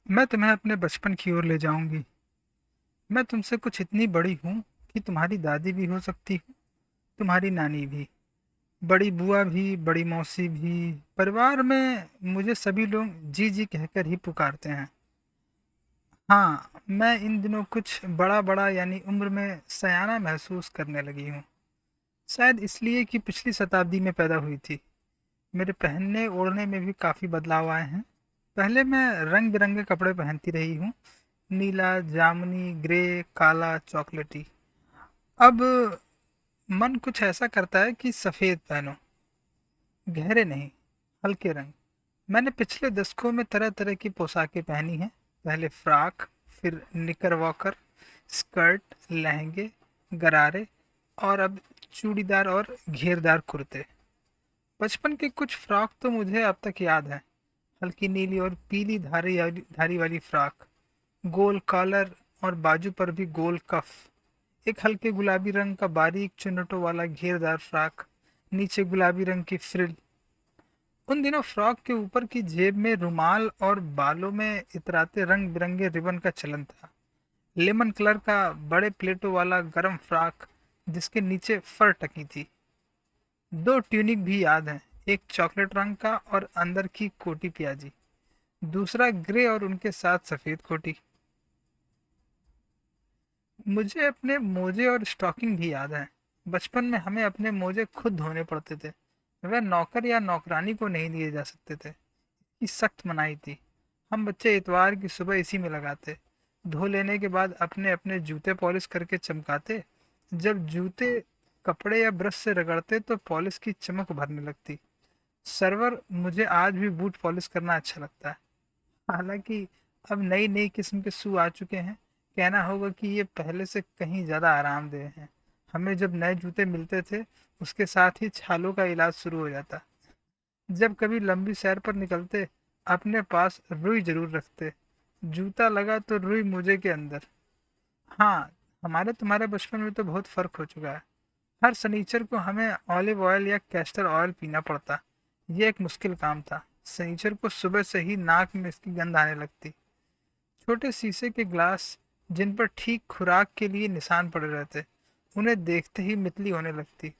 मैं तुम्हें अपने बचपन की ओर ले जाऊंगी। मैं तुमसे कुछ इतनी बड़ी हूँ कि तुम्हारी दादी भी हो सकती हूँ, तुम्हारी नानी भी, बड़ी बुआ भी, बड़ी मौसी भी। परिवार में मुझे सभी लोग जी जी कहकर ही पुकारते हैं। हाँ, मैं इन दिनों कुछ बड़ा बड़ा यानी उम्र में सयाना महसूस करने लगी हूँ। शायद इसलिए कि पिछली शताब्दी में पैदा हुई थी। मेरे पहनने ओढ़ने में भी काफ़ी बदलाव आए हैं। पहले मैं रंग बिरंगे कपड़े पहनती रही हूँ, नीला, जामुनी, ग्रे, काला, चॉकलेटी। अब मन कुछ ऐसा करता है कि सफ़ेद पहनो, गहरे नहीं, हल्के रंग। मैंने पिछले दशकों में तरह तरह की पोशाकें पहनी हैं। पहले फ्रॉक, फिर निकरवॉकर, स्कर्ट, लहंगे, गरारे और अब चूड़ीदार और घेरदार कुर्ते। बचपन के कुछ फ्रॉक तो मुझे अब तक याद है। हल्की नीली और पीली धारी वाली फ्रॉक, गोल कॉलर और बाजू पर भी गोल कफ। एक हल्के गुलाबी रंग का बारीक चुन्नटों वाला घेरदार फ्रॉक, नीचे गुलाबी रंग की फ्रिल। उन दिनों फ्रॉक के ऊपर की जेब में रुमाल और बालों में इतराते रंग बिरंगे रिबन का चलन था। लेमन कलर का बड़े प्लेटों वाला गरम फ्रॉक जिसके नीचे फर टकी थी। दो ट्यूनिक भी याद हैं, एक चॉकलेट रंग का और अंदर की कोटी प्याजी, दूसरा ग्रे और उनके साथ सफेद कोटी। मुझे अपने मोजे और स्टॉकिंग भी याद है। बचपन में हमें अपने मोजे खुद धोने पड़ते थे। वह नौकर या नौकरानी को नहीं दिए जा सकते थे। ये सख्त मनाही थी। हम बच्चे इतवार की सुबह इसी में लगाते। धो लेने के बाद अपने अपने जूते पॉलिश करके चमकाते। जब जूते कपड़े या ब्रश से रगड़ते तो पॉलिश की चमक भरने लगती। सर्वर मुझे आज भी बूट पॉलिश करना अच्छा लगता है। हालांकि अब नई नई किस्म के शू आ चुके हैं। कहना होगा कि ये पहले से कहीं ज़्यादा आरामदेह हैं। हमें जब नए जूते मिलते थे, उसके साथ ही छालों का इलाज शुरू हो जाता। जब कभी लंबी सैर पर निकलते, अपने पास रुई जरूर रखते। जूता लगा तो रुई मोजे के अंदर। हाँ, हमारे तुम्हारे बचपन में तो बहुत फर्क हो चुका है। हर शनिचर को हमें ऑलिव ऑयल या कैस्टर ऑयल पीना पड़ता। ये एक मुश्किल काम था। शनिचर को सुबह से ही नाक में इसकी गंध आने लगती। छोटे शीशे के ग्लास जिन पर ठीक खुराक के लिए निशान पड़े रहते, उन्हें देखते ही मितली होने लगती।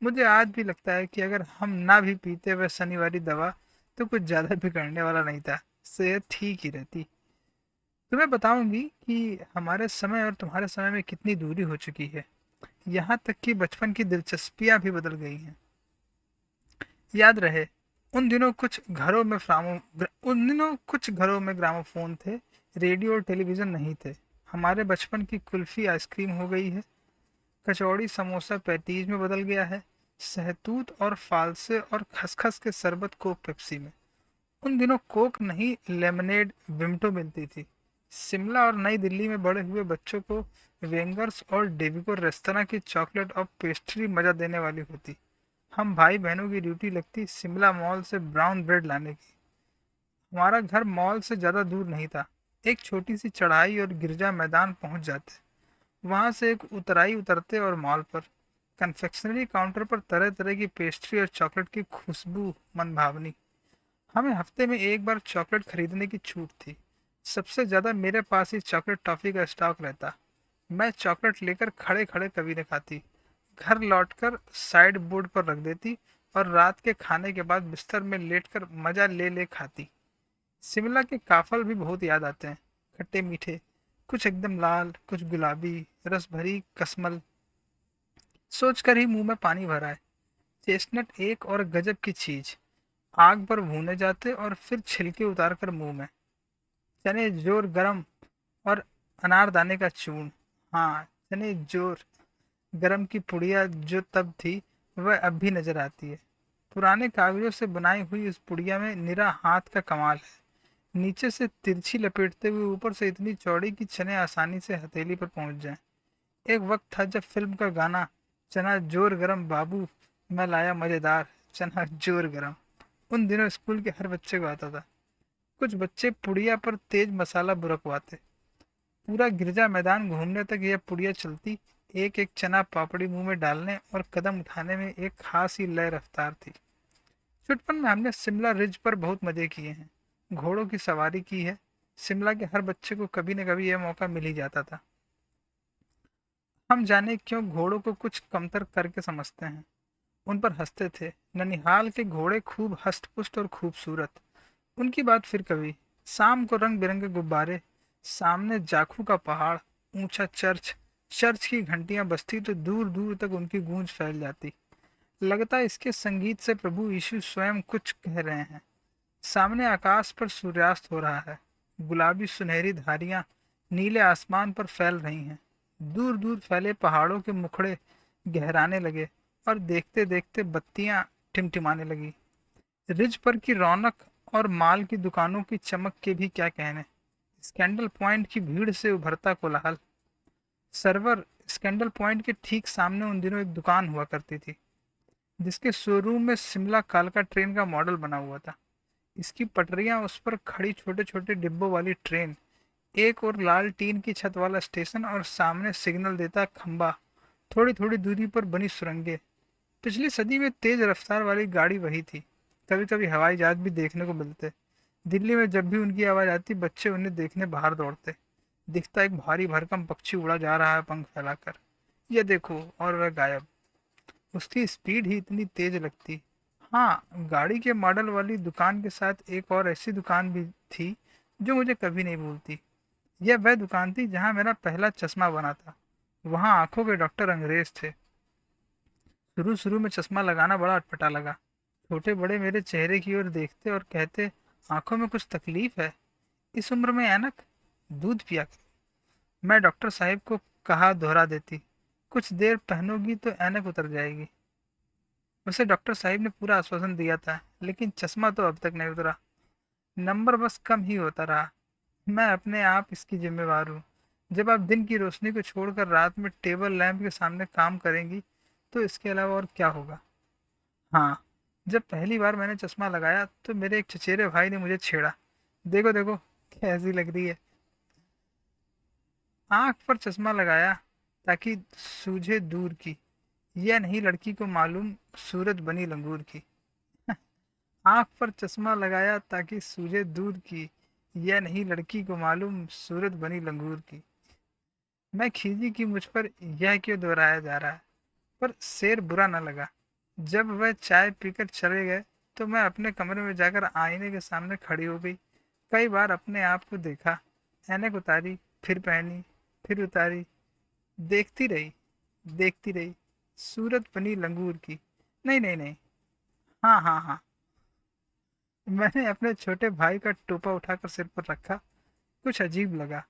मुझे आज भी लगता है कि अगर हम ना भी पीते वह शनिवारी दवा तो कुछ ज़्यादा बिगड़ने वाला नहीं था। सेहत ठीक ही रहती। तुम्हें बताऊंगी कि हमारे समय और तुम्हारे समय में कितनी दूरी हो चुकी है। यहाँ तक कि बचपन की दिलचस्पियां भी बदल गई हैं। याद रहे, उन दिनों कुछ घरों में ग्रामोफोन थे, रेडियो और टेलीविज़न नहीं थे। हमारे बचपन की कुल्फी आइसक्रीम हो गई है, कचौड़ी समोसा पैटीज में बदल गया है, सहतूत और फालसे और खसखस के शरबत कोक पेप्सी में। उन दिनों कोक नहीं, लेमनेड विम्टो मिलती थी। शिमला और नई दिल्ली में बड़े हुए बच्चों को वेंगर्स और डेविको रेस्तरां की चॉकलेट और पेस्ट्री मजा देने वाली होती। हम भाई बहनों की ड्यूटी लगती शिमला मॉल से ब्राउन ब्रेड लाने की। हमारा घर मॉल से ज़्यादा दूर नहीं था। एक छोटी सी चढ़ाई और गिरजा मैदान पहुंच जाते। वहां से एक उतराई उतरते और मॉल पर कन्फेक्शनरी काउंटर पर तरह तरह की पेस्ट्री और चॉकलेट की खुशबू मन भावनी। हमें हफ्ते में एक बार चॉकलेट खरीदने की छूट थी। सबसे ज़्यादा मेरे पास ही चॉकलेट टॉफ़ी का स्टॉक रहता। मैं चॉकलेट लेकर खड़े खड़े कभी न खाती, घर लौटकर साइड बोर्ड पर रख देती और रात के खाने के बाद बिस्तर में लेटकर मज़ा ले ले खाती। शिमला के काफल भी बहुत याद आते हैं, खट्टे मीठे, कुछ एकदम लाल, कुछ गुलाबी, रस भरी कसमल। सोचकर ही मुंह में पानी भरा है। चेस्टनट एक और गजब की चीज। आग पर भूने जाते और फिर छिलके उतार कर मुंह में। चने जोर गरम और अनारदाने का चूर्ण। हाँ, चने जोर गरम की पुड़िया जो तब थी, वह अब भी नजर आती है। पुराने कागजों से बनाई हुई उस पुड़िया में निरा हाथ का कमाल है। नीचे से तिरछी लपेटते हुए ऊपर से इतनी चौड़ी कि चने आसानी से हथेली पर पहुंच जाएं। एक वक्त था जब फिल्म का गाना चना जोर गरम बाबू, मैं लाया मजेदार चना जोर गरम, उन दिनों स्कूल के हर बच्चे को आता था। कुछ बच्चे पुड़िया पर तेज मसाला बुरकवाते। पूरा गिरजा मैदान घूमने तक यह पुड़िया चलती। एक एक चना पापड़ी मुंह में डालने और कदम उठाने में एक खास ही लय रफ्तार थी। छुटपन में हमने शिमला रिज पर बहुत मजे किए हैं। घोड़ों की सवारी की है, शिमला के हर बच्चे को कभी न कभी यह मौका मिल ही जाता था। हम जाने क्यों घोड़ों को कुछ कमतर करके समझते हैं, उन पर हंसते थे। ननिहाल के घोड़े खूब हष्ट-पुष्ट और खूबसूरत। उनकी बात फिर कभी। शाम को रंग-बिरंगे गुब्बारे, सामने जाखू का पहाड़, ऊंचा चर्च, चर्च की घंटियां बजती तो दूर-दूर तक उनकी गूंज फैल जाती। लगता इसके संगीत से प्रभु यीशु स्वयं कुछ कह रहे हैं। सामने आकाश पर सूर्यास्त हो रहा है। गुलाबी सुनहरी धारियां नीले आसमान पर फैल रही हैं। दूर दूर फैले पहाड़ों के मुखड़े गहराने लगे और देखते देखते बत्तियां टिमटिमाने लगी। रिज पर की रौनक और माल की दुकानों की चमक के भी क्या कहने। स्कैंडल पॉइंट की भीड़ से उभरता कोलाहल। सर्वर स्कैंडल पॉइंट के ठीक सामने उन दिनों एक दुकान हुआ करती थी, जिसके शोरूम में शिमला कालका ट्रेन का मॉडल बना हुआ था। इसकी पटरियां, उस पर खड़ी छोटे छोटे डिब्बों वाली ट्रेन, एक और लाल टीन की छत वाला स्टेशन और सामने सिग्नल देता खंबा, थोड़ी थोड़ी दूरी पर बनी सुरंगें। पिछली सदी में तेज रफ्तार वाली गाड़ी वही थी। कभी कभी हवाई जहाज भी देखने को मिलते। दिल्ली में जब भी उनकी आवाज आती बच्चे उन्हें देखने बाहर दौड़ते। दिखता एक भारी भरकम पक्षी उड़ा जा रहा है पंख फैलाकर, ये देखो, और वह गायब। उसकी स्पीड ही इतनी तेज लगती। हाँ, गाड़ी के मॉडल वाली दुकान के साथ एक और ऐसी दुकान भी थी जो मुझे कभी नहीं भूलती। यह वह दुकान थी जहाँ मेरा पहला चश्मा बना था। वहाँ आंखों के डॉक्टर अंग्रेज थे। शुरू शुरू में चश्मा लगाना बड़ा अटपटा लगा। छोटे बड़े मेरे चेहरे की ओर देखते और कहते, आंखों में कुछ तकलीफ है, इस उम्र में ऐनक, दूध पिया करो। मैं डॉक्टर साहब को कहा दोहरा देती, कुछ देर पहनोगी तो ऐनक उतर जाएगी। वैसे डॉक्टर साहब ने पूरा आश्वासन दिया था, लेकिन चश्मा तो अब तक नहीं उतरा। नंबर बस कम ही होता रहा। मैं अपने आप इसकी जिम्मेवार हूँ। जब आप दिन की रोशनी को छोड़कर रात में टेबल लैंप के सामने काम करेंगी तो इसके अलावा और क्या होगा। हाँ, जब पहली बार मैंने चश्मा लगाया तो मेरे एक चचेरे भाई ने मुझे छेड़ा, देखो देखो कैसी लग रही है। आंख पर चश्मा लगाया ताकि सूझे दूर की, यह नहीं लड़की को मालूम सूरत बनी लंगूर की। आंख पर चश्मा लगाया ताकि सूझे दूर की, यह नहीं लड़की को मालूम सूरत बनी लंगूर की। मैं खीजी कि मुझ पर यह क्यों दोहराया जा रहा है, पर शेर बुरा न लगा। जब वह चाय पीकर चले गए तो मैं अपने कमरे में जाकर आईने के सामने खड़ी हो गई। कई बार अपने आप को देखा, ऐनक उतारी, फिर पहनी, फिर उतारी, देखती रही, देखती रही। सूरत बनी लंगूर की। नहीं नहीं नहीं, हाँ हाँ हाँ। मैंने अपने छोटे भाई का टोपा उठाकर सिर पर रखा। कुछ अजीब लगा,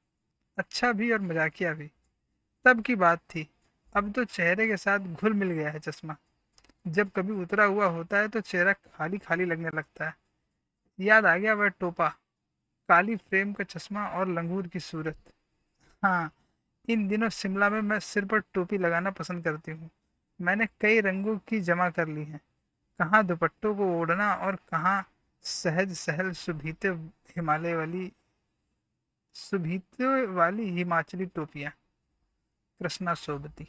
अच्छा भी और मजाकिया भी। तब की बात थी। अब तो चेहरे के साथ घुल मिल गया है चश्मा। जब कभी उतरा हुआ होता है तो चेहरा खाली खाली लगने लगता है। याद आ गया वह टोपा, काली फ्रेम का चश्मा और लंगूर की सूरत। हाँ, इन दिनों शिमला में मैं सिर पर टोपी लगाना पसंद करती हूँ। मैंने कई रंगों की जमा कर ली हैं। कहाँ दुपट्टों को ओढ़ना और कहाँ सहज सहल सुभीते वाली हिमाचली टोपियाँ। कृष्णा सोबती।